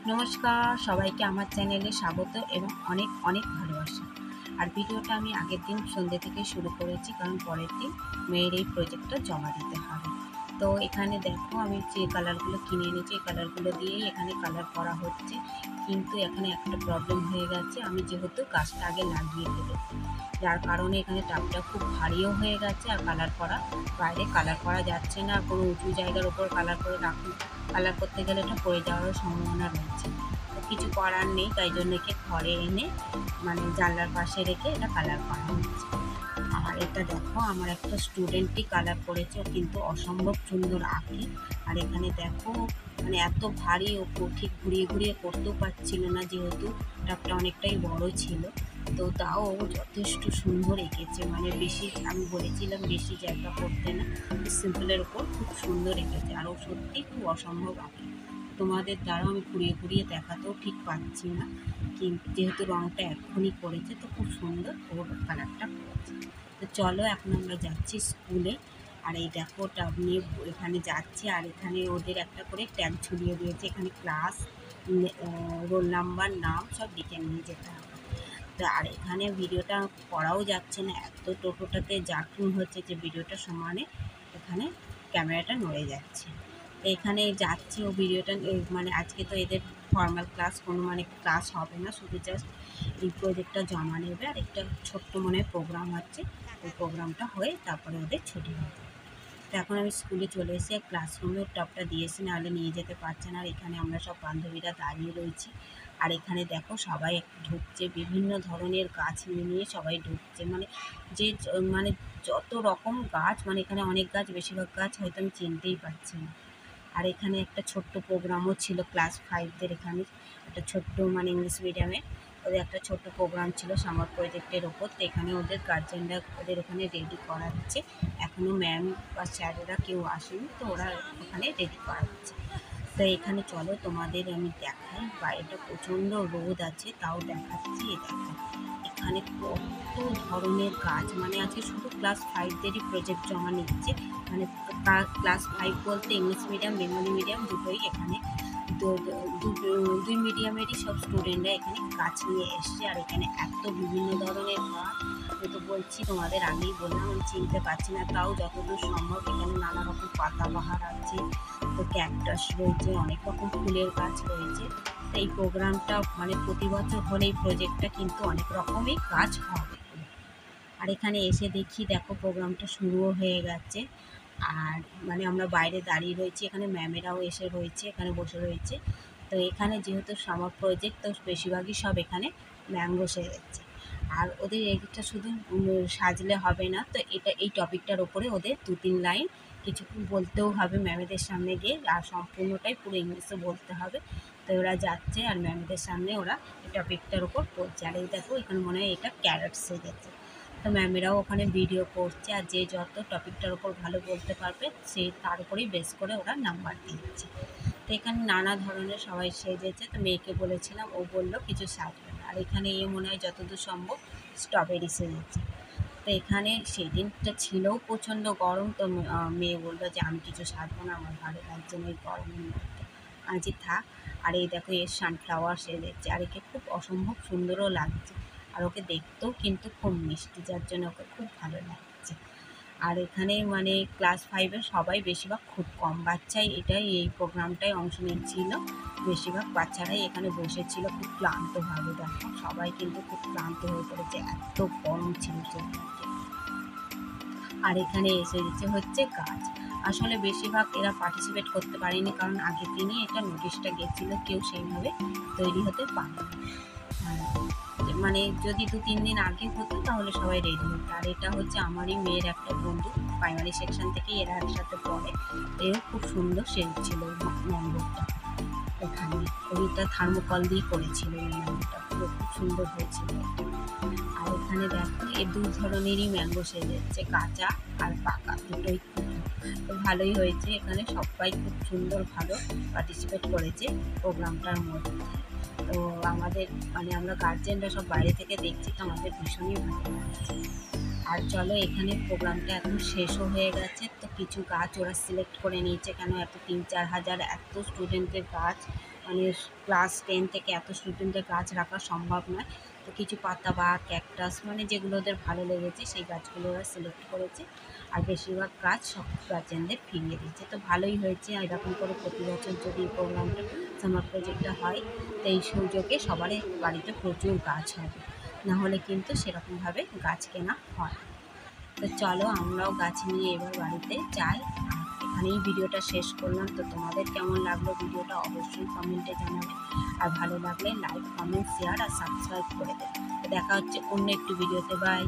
নমস্কার, সবাইকে আমার চ্যানেলে স্বাগত এবং অনেক অনেক ভালোবাসা। আর ভিডিওটা আমি আগের দিন সন্ধ্যে থেকে শুরু করেছি, কারণ পরের দিন মেয়ের এই প্রজেক্টটা জমা দিতে হবে। তো এখানে দেখো আমি যে কালারগুলো কিনে এনেছি, এই কালারগুলো দিয়েই এখানে কালার করা হচ্ছে। কিন্তু এখানে একটা প্রবলেম হয়ে গেছে, আমি যেহেতু গাছটা আগে লাগিয়ে ফেলেছি, যার কারণে এখানে টাবটা খুব ভারীও হয়ে গেছে। আর বাইরে কালার করা যাচ্ছে না, কোনো উঁচু জায়গার উপর কালার করতে গেলে এটা পড়ে যাওয়ারও সম্ভাবনা রয়েছে। তো কিছু করার নেই, তাই জন্য একে ঘরে এনে জানলার পাশে রেখে এটা কালার করা হচ্ছে। আর এটা দেখো আমার একটা স্টুডেন্টই কালার করেছে, ও কিন্তু অসম্ভব সুন্দর আঁকে। আর এখানে দেখো এত ভারী, ও ঠিক ঘুরিয়ে ঘুরিয়ে করতেও পারছিল না, যেহেতু টাবটা অনেকটাই বড় ছিল। তো তাও ও যথেষ্ট সুন্দর এঁকেছে, বেশি আমি বলেছিলাম বেশি জায়গা করতে না, সিম্পলের ওপর খুব সুন্দর এঁকেছে। আর ও সত্যিই খুব অসম্ভব আঁকে। তোমাদের দ্বারা আমি ঘুরিয়ে ঘুরিয়ে দেখাতেও ঠিক পাচ্ছি না, কিন্তু যেহেতু রঙটা এক্ষুনি করেছে তো খুব সুন্দর ওর কালারটা করেছে। তো চলো এখন আমরা যাচ্ছি স্কুলে। আর এই দেখো টাব নিয়ে এখানে যাচ্ছি, আর এখানে ওদের একটা করে ট্যাগ ঝুলিয়ে দিয়েছে, এখানে ক্লাস, রোল নাম্বার, নাম সব লিখে নিয়ে যেতে হবে। তো আর এখানে ভিডিওটা করাও যাচ্ছে না, এত টোটোটাতে জার্কিং হচ্ছে যে ভিডিওটা সমানে এখানে ক্যামেরাটা নড়ে যাচ্ছে। তো এখানে যাচ্ছি ও ভিডিওটা, আজকে তো এদের ফর্মাল ক্লাস কোনো ক্লাস হবে না, শুধু জাস্ট এই প্রজেক্টটা জমা নেবে আর একটা ছোট্ট প্রোগ্রাম হচ্ছে, ওই প্রোগ্রামটা হয়ে তারপরে ওদের ছুটি হবে। তো এখন আমি স্কুলে চলে এসে ক্লাসরুমে টপটা দিয়েছি, নাহলে নিয়ে যেতে পারছে না। আর এখানে আমরা সব বান্ধবীরা দাঁড়িয়ে রয়েছি। আর এখানে দেখো সবাই ঢুকছে, বিভিন্ন ধরনের গাছ নিয়ে সবাই ঢুকছে, যে যত রকম গাছ, এখানে অনেক গাছ, বেশিরভাগ গাছ হয়তো আমি চিনতেই পারছি না। আর এখানে একটা ছোট্ট প্রোগ্রামও ছিল ক্লাস 5দের, এখানে একটা ছোট্ট ইংলিশ মিডিয়ামে ওদের একটা ছোট্ট প্রোগ্রাম ছিল সামার প্রজেক্টের ওপর। তো এখানে ওদের গার্জেনরা ওদের ওখানে রেডি করাচ্ছে, এখনও ম্যাম বা স্যারেরা কেউ আসেনি, তো ওরা ওখানে রেডি করাচ্ছে। তো এখানে চলো তোমাদের আমি দেখাই, বাইরেটা প্রচণ্ড রোদ আছে তাও দেখাচ্ছি। দেখো এখানে কত ধরনের গাছ, আজকে শুধু ক্লাস 5দেরই প্রজেক্ট জমা নিচ্ছে। ক্লাস 5 বলতে ইংলিশ মিডিয়াম, বেঙ্গলি মিডিয়াম দুটোই এখানে, দুই মিডিয়ামেরই সব স্টুডেন্টরা এখানে গাছ নিয়ে এসছে। আর এখানে এত বিভিন্ন ধরনের গাছ, আমি তো বলছি তোমাদের আগেই বললাম আমি চিনতে পারছি না, তাও যতদূর সম্ভব এখানে নানা রকম পাতাবাহার আছে, তো ক্যাকটাস রয়েছে, অনেক রকম ফুলের গাছ রয়েছে। তো এই প্রোগ্রামটা প্রতি বছর হলে এই প্রজেক্টটা কিন্তু অনেক রকমই কাজ হবে। আর এখানে এসে দেখি দেখো প্রোগ্রামটা শুরুও হয়ে গেছে। আর আমরা বাইরে দাঁড়িয়ে রয়েছি, এখানে ম্যামেরাও এসে রয়েছে, এখানে বসে রয়েছে। তো এখানে যেহেতু সামার প্রজেক্ট, তো বেশিরভাগই সব এখানে ম্যাম বসে যাচ্ছে। আর ওদের এটা শুধু সাজলে হবে না, তো এই টপিকটার ওপরে ওদের 2-3 লাইন কিছু বলতেও হবে ম্যামেদের সামনে গিয়ে, আর সম্পূর্ণটাই পুরো ইংলিশে বলতে হবে। তো ওরা যাচ্ছে আর ম্যামেদের সামনে ওরা এই টপিকটার ওপর পড়ছে। আর এই দেখো এখানে মনে হয় এটা ক্যারট সেজেছে। তো ম্যামেরাও ওখানে ভিডিও করছে, আর যে যত টপিকটার ওপর ভালো বলতে পারবে সেই তার উপরেই বেস করে ওরা নাম্বার দিচ্ছে। তো এখানে নানা ধরনের সবাই সেজেছে, তো মেয়েকে বলেছিলাম, ও বললো কিছু সাজবে না। আর এখানে মনে হয় যতদূর সম্ভব স্ট্রবেরি সেজেছে। তো এখানে সেদিনটা ছিলও প্রচণ্ড গরম, তো মেয়ে বললো যে আমি কিছু সাজবো না, আমার ভালো লাগছে না এই গরমের মধ্যে, আজই থাক। আর এই দেখো এর সানফ্লাওয়ার সেজেছে, আর একে খুব অসম্ভব সুন্দরও লাগছে। আর ওকে দেখতেও কিন্তু খুব মিষ্টি, যার জন্য ওকে খুব ভালো লাগছে। আর এখানে ক্লাস 5-এর সবাই, বেশিরভাগ খুব কম বাচ্চাই এই প্রোগ্রামটায় অংশ নিচ্ছিল, বেশিরভাগ বাচ্চারাই এখানে বসেছিল খুব ক্লান্তভাবে। দেখো সবাই কিন্তু খুব ক্লান্ত হয়ে পড়েছে, এত গরম ছিল চারদিকে। আর এখানে এসে হচ্ছে গাছ। আসলে বেশিরভাগ এরা পার্টিসিপেট করতে পারেনি, কারণ আগের দিনই এটা নোটিশটা গেছিলো, কেউ সেইভাবে তৈরি হতে পারেনি। যদি 2-3 দিন আগে হতো তাহলে সবাই রেডি হতো। আর এটা হচ্ছে আমারই মেয়ের একটা বন্ধু, প্রাইমারি সেকশন থেকেই এরা একসাথে পড়ে, এও খুব সুন্দর সেজছিল ম্যাঙ্গোটা। এখানে ওইটা থার্মোকল দিয়ে করেছিল, এই ম্যাঙ্গোটা পুরো খুব সুন্দর হয়েছিল। আর এখানে দেখো এই 2 ধরনেরই ম্যাঙ্গো সেজেছে, কাঁচা আর পাকা দুটোই, তো ভালোই হয়েছে। এখানে সবাই খুব সুন্দর ভালো পার্টিসিপেট করেছে প্রোগ্রামটার মধ্যে। তো আমাদের আমরা গার্জেনরা সব বাইরে থেকে দেখছি, তো আমাদের ভীষণই ভালো লাগছে। আর চলো এখানে প্রোগ্রামটা এখন শেষও হয়ে গেছে, তো কিছু গাছ ওরা সিলেক্ট করে নিয়েছে, কেন এত 3-4 হাজার এত স্টুডেন্টদের গাছ মানে ক্লাস 10 থেকে এত স্টুডেন্টের গাছ রাখা সম্ভব নয়। তো কিছু পাতাবাহার, ক্যাকটাস মানে যেগুলো ওদের ভালো লেগেছে সেই গাছগুলো ওরা সিলেক্ট করেছে। আর বেশিরভাগ গাছ সব গার্জেনদের ফিরিয়ে দিয়েছে। তো ভালোই হয়েছে। এরকম করে প্রতি বছর যদি এই প্রোগ্রামটা, সামার প্রজেক্টটা হয়, তো এই সুযোগে সবারই বাড়িতে প্রচুর গাছ হবে। নাহলে কিন্তু সেরকমভাবে গাছ কেনা হয় না। তো চলো আমরাও গাছ নিয়ে এবার বাড়িতে যাই। আর এখানেই ভিডিওটা শেষ করলাম। তো তোমাদের কেমন লাগলো ভিডিওটা অবশ্যই কমেন্টে জানাবে। আর ভালো লাগলে লাইক, কমেন্ট, শেয়ার আর সাবস্ক্রাইব করে দেবে। তো দেখা হচ্ছে অন্য একটু ভিডিওতে। বাই।